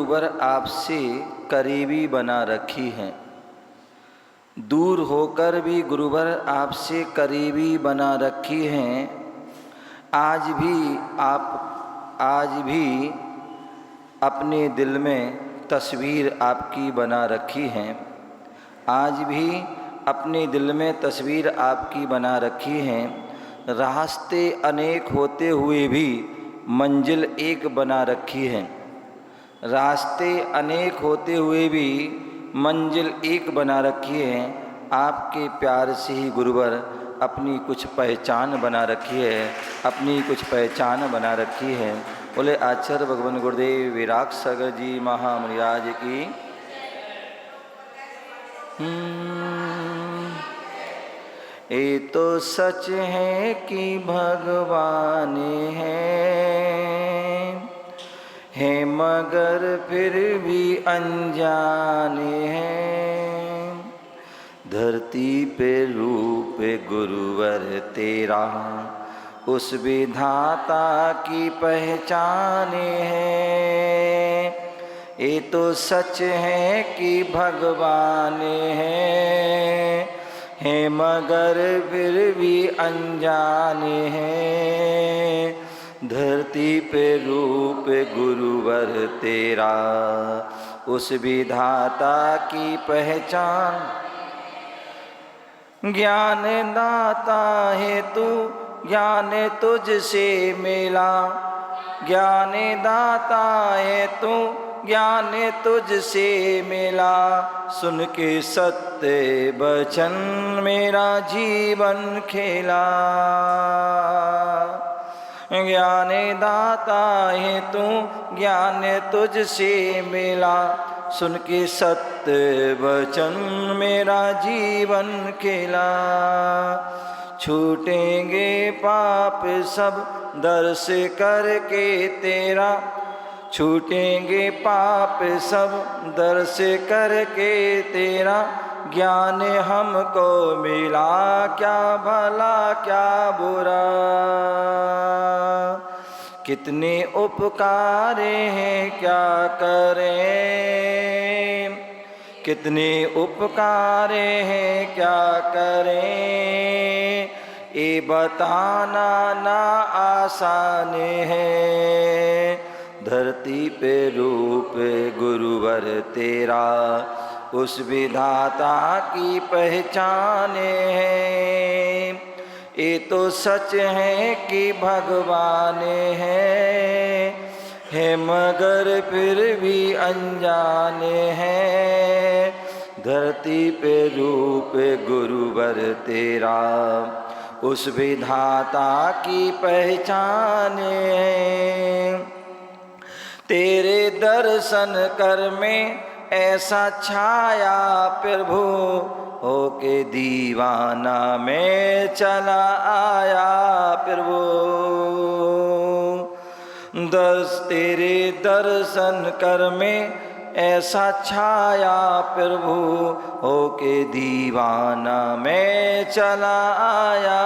गुरुवर आपसे करीबी बना रखी हैं। दूर होकर भी गुरुवर आपसे करीबी बना रखी हैं। आज भी अपने दिल में तस्वीर आपकी बना रखी हैं। आज भी अपने दिल में तस्वीर आपकी बना रखी हैं। रास्ते अनेक होते हुए भी मंजिल एक बना रखी है। रास्ते अनेक होते हुए भी मंजिल एक बना रखी है। आपके प्यार से ही गुरुवर अपनी कुछ पहचान बना रखी है, अपनी कुछ पहचान बना रखी है। बोले आचार्य भगवान गुरुदेव विराग सागर जी महामनिराज की। ये तो सच है कि भगवान है मगर फिर भी अनजाने हैं। धरती पे रूप गुरुवर तेरा उस विधाता की पहचाने है। ये तो सच है कि भगवान है मगर फिर भी अनजाने हैं। धरती पे रूप गुरुवर तेरा उस विधाता की पहचान। ज्ञान दाता है तू ज्ञान तुझसे मिला। ज्ञान दाता है तू ज्ञान तुझसे मिला। सुन के सत्य वचन मेरा जीवन खेला। ज्ञान दाता है तू ज्ञान तुझसे मिला। सुन के सत्य वचन मेरा जीवन खेला। छूटेंगे पाप सब दर्श करके तेरा। छूटेंगे पाप सब दर्श करके तेरा। ज्ञान हमको मिला क्या भला क्या बुरा। कितने उपकार हैं क्या करें। कितने उपकार हैं क्या करें। ये बताना ना आसान है। धरती पे रूप गुरुवर तेरा उस विधाता की पहचान है। ये तो सच है कि भगवान है मगर फिर भी अनजाने हैं। धरती पे रूप गुरुवर तेरा उस विधाता की पहचान है। तेरे दर्शन कर में ऐसा छाया प्रभु। होके दीवाना में चला आया प्रभु। तेरे दर्शन कर में ऐसा छाया प्रभु। होके दीवाना में चला आया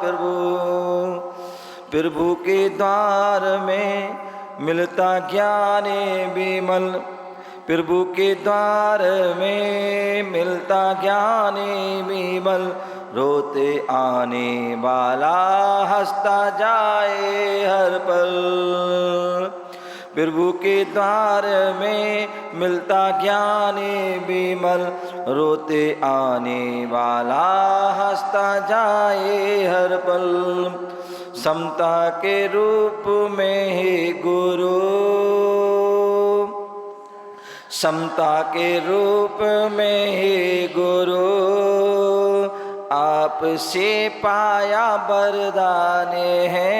प्रभु। प्रभु के द्वार में मिलता ज्ञान विमल। प्रभु के द्वार में मिलता ज्ञान विमल। रोते आने वाला हंसता जाए हर पल। प्रभु के द्वार में मिलता ज्ञान विमल। रोते आने वाला हंसता जाए हर पल। समता के रूप में है गुरु। समता के रूप में है गुरु। आपसे पाया वरदान है।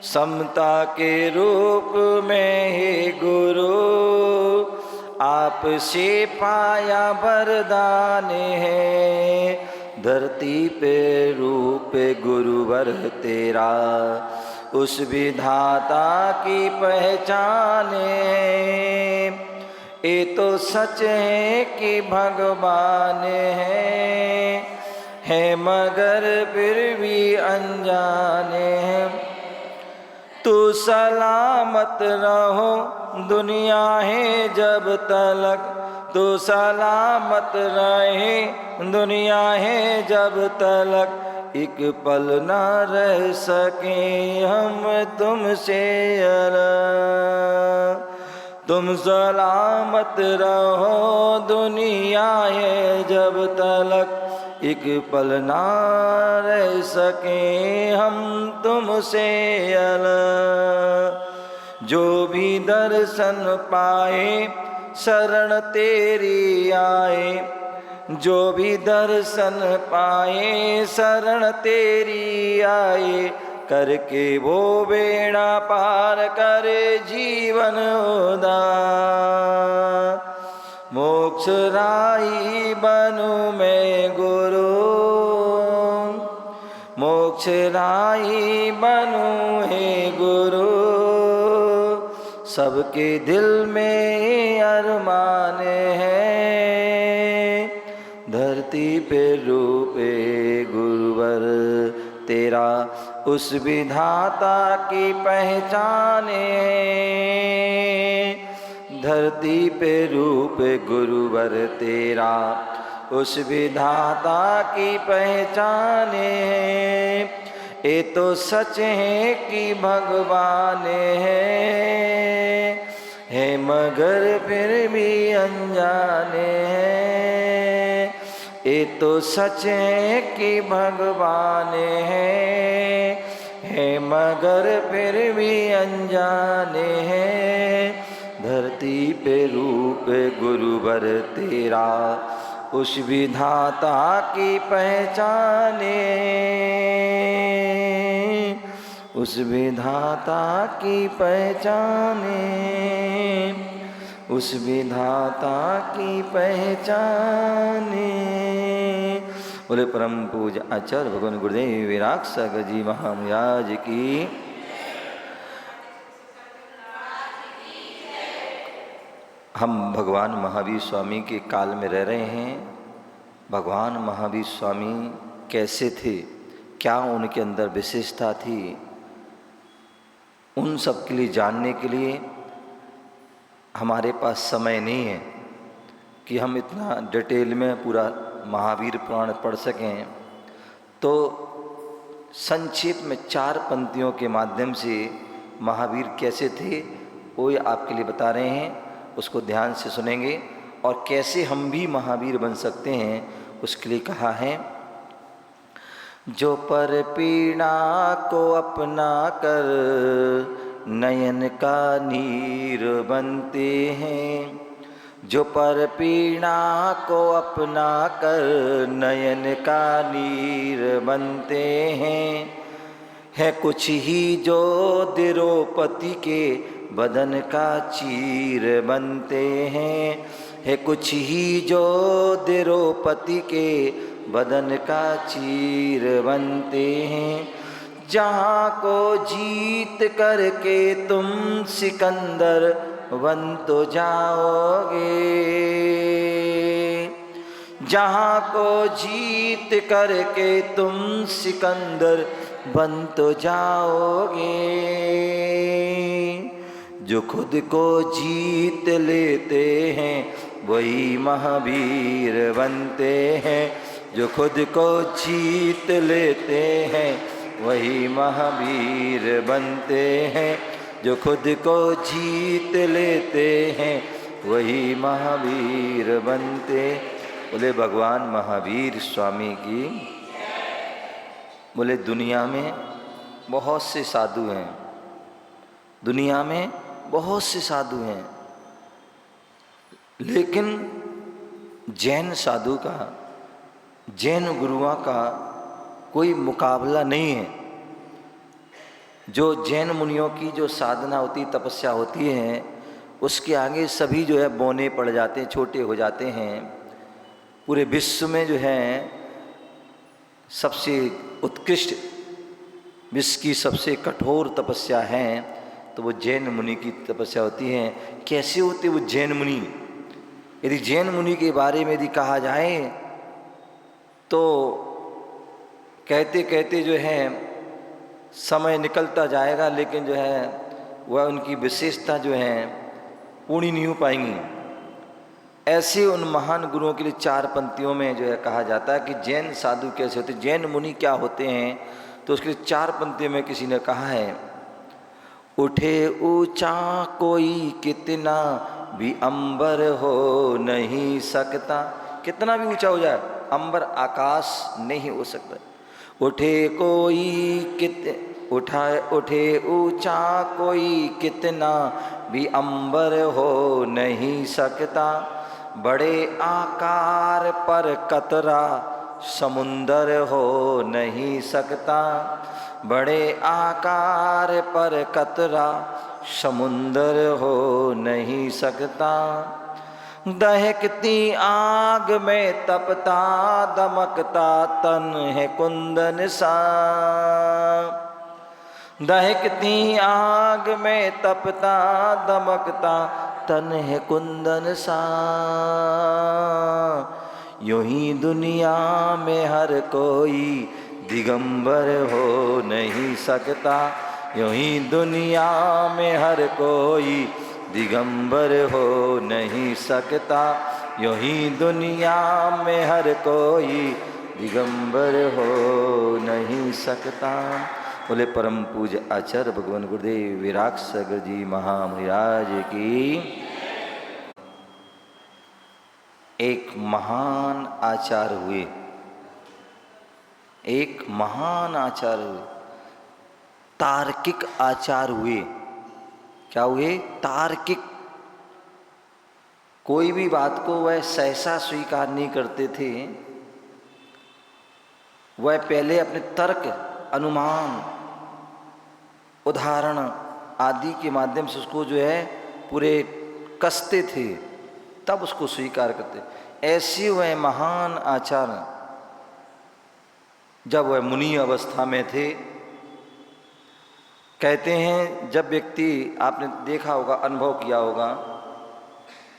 समता के रूप में है गुरु। आपसे पाया वरदान है। धरती पे रूप गुरुवर तेरा उस विधाता की पहचान है। ये तो सच है कि भगवान है मगर फिर भी अनजाने हैं। तू सलामत रहो दुनिया है जब तलक, तू सलामत रहे दुनिया है जब तलक, एक पल न रह सके हम तुमसे अलग। तुम सलामत रहो दुनिया है जब तलक, एक पल ना रह सके हम तुमसे अलग। जो भी दर्शन पाए शरण तेरी आए, जो भी दर्शन पाए शरण तेरी आए, करके वो बेड़ा पार करे जीवन उदार। मोक्ष राही बनूं मैं गुरु, मोक्ष राही बनूं हे गुरु, सबके दिल में अरमान है, धरती पे रूपे गुरुवर तेरा उस विधाता की पहचाने। धरती पे रूप गुरुवर तेरा उस विधाता की पहचाने। ये तो सच है कि भगवान है मगर फिर भी अनजाने हैं। ये तो सच है कि भगवान है मगर फिर भी अनजाने हैं। धरती पे रूप गुरुवर तेरा उस विधाता की पहचाने, उस विधाता की पहचाने, उस विधाता की पहचाने। बोले परम पूज्य आचार्य भगवान गुरुदेव विराग सागर जी महाराज की। हम भगवान महावीर स्वामी के काल में रह रहे हैं। भगवान महावीर स्वामी कैसे थे, क्या उनके अंदर विशेषता थी, उन सब के लिए जानने के लिए हमारे पास समय नहीं है कि हम इतना डिटेल में पूरा महावीर पुराण पढ़ सकें। तो संक्षेप में 4 पंक्तियों के माध्यम से महावीर कैसे थे वो आपके लिए बता रहे हैं, उसको ध्यान से सुनेंगे। और कैसे हम भी महावीर बन सकते हैं उसके लिए कहा है, जो पर पीड़ा को अपना कर नयन का नीर बनते हैं, जो पर पीड़ा को अपना कर नयन का नीर बनते हैं। है कुछ ही जो द्रौपदी के बदन का चीर बनते हैं, है कुछ ही जो द्रौपदी के बदन का चीर बनते हैं। जहाँ को जीत करके तुम सिकंदर बन तो जाओगे, जहाँ को जीत करके तुम सिकंदर बन तो जाओगे। जो खुद को जीत लेते हैं वही महावीर बनते हैं, जो खुद को जीत लेते हैं वही महावीर बनते हैं, जो खुद को जीत लेते हैं वही महावीर बनते। बोले भगवान महावीर स्वामी की। बोले दुनिया में बहुत से साधु हैं, दुनिया में बहुत से साधु हैं, लेकिन जैन साधु का, जैन गुरुओं का कोई मुकाबला नहीं है। जो जैन मुनियों की जो साधना होती, तपस्या होती है, उसके आगे सभी जो है बौने पड़ जाते हैं, छोटे हो जाते हैं। पूरे विश्व में जो है सबसे उत्कृष्ट, विश्व की सबसे कठोर तपस्या है तो वो जैन मुनि की तपस्या होती है। कैसे होते वो जैन मुनि? यदि जैन मुनि के बारे में यदि कहा जाए तो कहते कहते जो है समय निकलता जाएगा, लेकिन जो है वह उनकी विशेषता जो है पूरी नहीं हो पाएंगी। ऐसे उन महान गुरुओं के लिए 4 पंक्तियों में जो है कहा जाता है कि जैन साधु कैसे होते, जैन मुनि क्या होते हैं। तो उसके लिए 4 पंक्तियों में किसी ने कहा है, उठे ऊंचा कोई कितना भी अंबर हो नहीं सकता। कितना भी ऊंचा हो जाए, अंबर आकाश नहीं हो सकता। उठे ऊंचा कोई कितना भी अंबर हो नहीं सकता। बड़े आकार पर कतरा समुंदर हो नहीं सकता। बड़े आकार पर कतरा समुंदर हो नहीं सकता। दहकती आग में तपता दमकता तन है कुंदन सा। दहकती आग में तपता दमकता तन है कुंदन सा। यूं ही दुनिया में हर कोई दिगंबर हो नहीं सकता। यूं ही दुनिया में हर कोई दिगंबर हो नहीं सकता। यूं ही दुनिया में हर कोई दिगंबर हो नहीं सकता। बोले परम पूज्य आचार्य भगवान गुरुदेव विराट सागर जी महाराज की। एक महान आचार्य हुए, एक महान आचार्य हुए, तार्किक आचार्य हुए। क्या हुए? तार्किक। कोई भी बात को वह सहसा स्वीकार नहीं करते थे। वह पहले अपने तर्क, अनुमान, उदाहरण आदि के माध्यम से उसको जो है पूरे कसते थे, तब उसको स्वीकार करते। ऐसे वह महान आचार्य जब वह मुनि अवस्था में थे, कहते हैं जब व्यक्ति, आपने देखा होगा, अनुभव किया होगा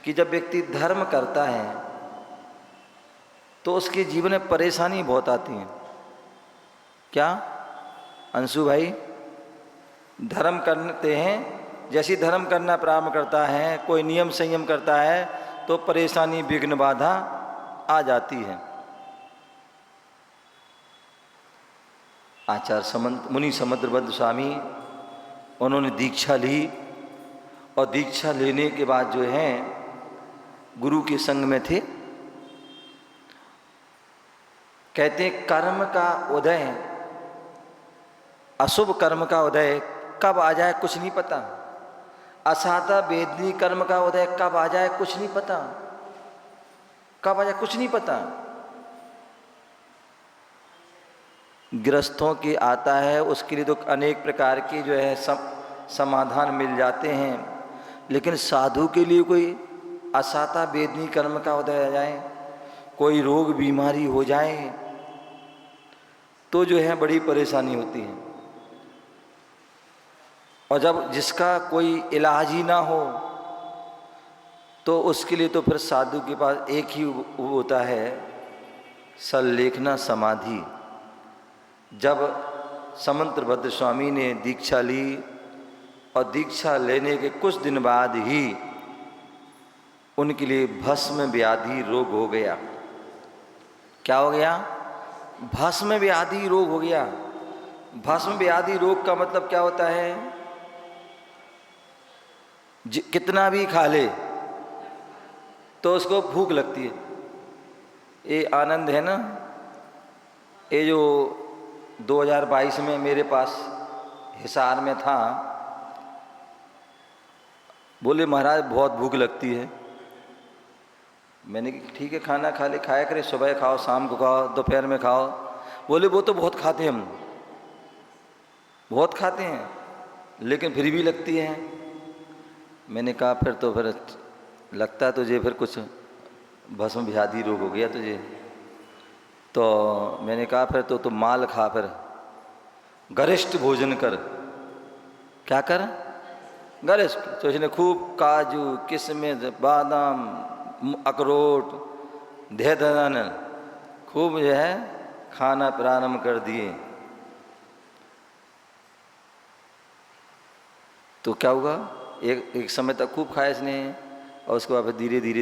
कि जब व्यक्ति धर्म करता है तो उसके जीवन में परेशानी बहुत आती है। क्या अंशु भाई? धर्म करते हैं, जैसे धर्म करना प्रारंभ करता है, कोई नियम संयम करता है तो परेशानी, विघ्न, बाधा आ जाती है। आचार्य मुनि समुद्रबद्ध स्वामी, उन्होंने दीक्षा ली और दीक्षा लेने के बाद जो है गुरु के संग में थे। कहते हैं कर्म का उदय, अशुभ कर्म का उदय कब आ जाए कुछ नहीं पता। असाधा वेदनी कर्म का उदय कब आ जाए कुछ नहीं पता। कब आ जाए कुछ नहीं पता। गृहस्थों के आता है, उसके लिए तो अनेक प्रकार के जो है समाधान मिल जाते हैं, लेकिन साधु के लिए कोई असाता वेदनी कर्म का उदय आ जाए, कोई रोग बीमारी हो जाए तो जो है बड़ी परेशानी होती है। और जब जिसका कोई इलाज ही ना हो तो उसके लिए तो फिर साधु के पास एक ही होता है, सल्लेखना समाधि। जब समुद्रबद्ध स्वामी ने दीक्षा ली और दीक्षा लेने के कुछ दिन बाद ही उनके लिए भस्म व्याधि रोग हो गया। क्या हो गया? भस्म व्याधि रोग हो गया। भस्म व्याधि रोग का मतलब क्या होता है? कितना भी खा ले तो उसको भूख लगती है। ये आनंद है ना, ये जो 2022 में मेरे पास हिसार में था, बोले महाराज बहुत भूख लगती है। मैंने कहा ठीक है, खाना खा ले, खाया करे, सुबह खाओ, शाम को खाओ, दोपहर में खाओ। बोले वो तो बहुत खाते हैं, हम बहुत खाते हैं, लेकिन फिर भी लगती है। मैंने कहा फिर तो फिर लगता है तुझे फिर कुछ भस्म व्याधि रोग हो गया तुझे। तो मैंने कहा फिर तो तुम माल खा, फिर गरिष्ठ भोजन कर। क्या कर? गरिष्ठ। तो इसने खूब काजू, किशमिश, बादाम, अखरोट, देहधन खूब जो है खाना प्रारंभ कर दिए। तो क्या हुआ, एक समय तक खूब खाया इसने और उसके बाद फिर धीरे धीरे